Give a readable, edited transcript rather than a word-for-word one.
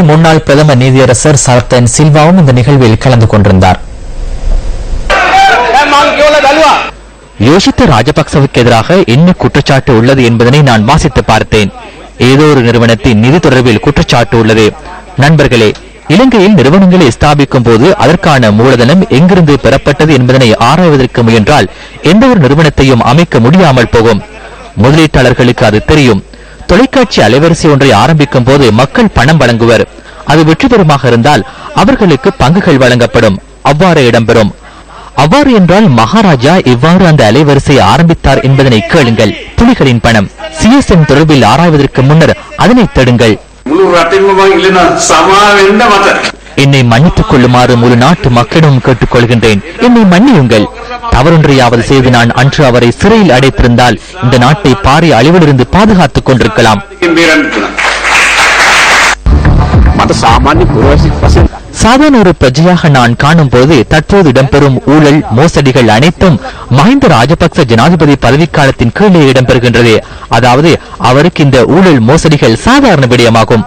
முன்னாள் பிரதமர் நீதியரசர் சரத்தன் சில்வாவும் இந்த நிகழ்வில் கலந்து கொண்டிருந்தார். யோஷித்த ராஜபக்சவுக்கு எதிராக என்ன குற்றச்சாட்டு உள்ளது என்பதனை நான் வாசித்து பார்த்தேன். ஏதோ ஒரு நிறுவனத்தின் நிதி தொடர்பில் குற்றச்சாட்டு உள்ளது. நண்பர்களே, இலங்கையில் நிறுவனங்களை ஸ்தாபிக்கும் போது அதற்கான மூலதனம் எங்கிருந்து பெறப்பட்டது என்பதனை ஆராய்வதற்கு முயன்றால் எந்த ஒரு நிறுவனத்தையும் அமைக்க முடியாமல் போகும். முதலீட்டாளர்களுக்கு அது தெரியும். தொலைக்காட்சி அலைவரிசை ஒன்றை ஆரம்பிக்கும் போது மக்கள் பணம் வழங்குவர். அது வெற்றி பெறுமாக இருந்தால் அவர்களுக்கு பங்குகள் வழங்கப்படும். அவ்வாறு இடம்பெறும். அவ்வாறு என்றால் மகாராஜா எவ்வாறு அந்த அலைவரிசையை ஆரம்பித்தார் என்பதனை கேளுங்கள். புலிகளின் பணம் CSM தொடர்பில் ஆராய்வதற்கு முன்னர் அதனை தேடுங்கள். என்னை மன்னித்துக் கொள்ளுமாறு முழு நாட்டு மக்களிடம் கேட்டுக்கொள்கின்றேன். என்னை மன்னியுங்கள். தவறொன்றையாவது செய்து நான் அன்று அவரை சிறையில் அடைத்திருந்தால் இந்த நாட்டை பாரிய அழிவிலிருந்து பாதுகாத்துக் கொண்டிருக்கலாம். சாதாரண ஒரு பிரஜையாக நான் காணும் போது தற்போது இடம்பெறும் ஊழல் மோசடிகள் அனைத்தும் மஹிந்த ராஜபக்ச ஜனாதிபதி பதவிக்காலத்தின் கீழே இடம்பெறுகின்றது. அதாவது அவருக்கு இந்த ஊழல் மோசடிகள் சாதாரண விடயமாகும்.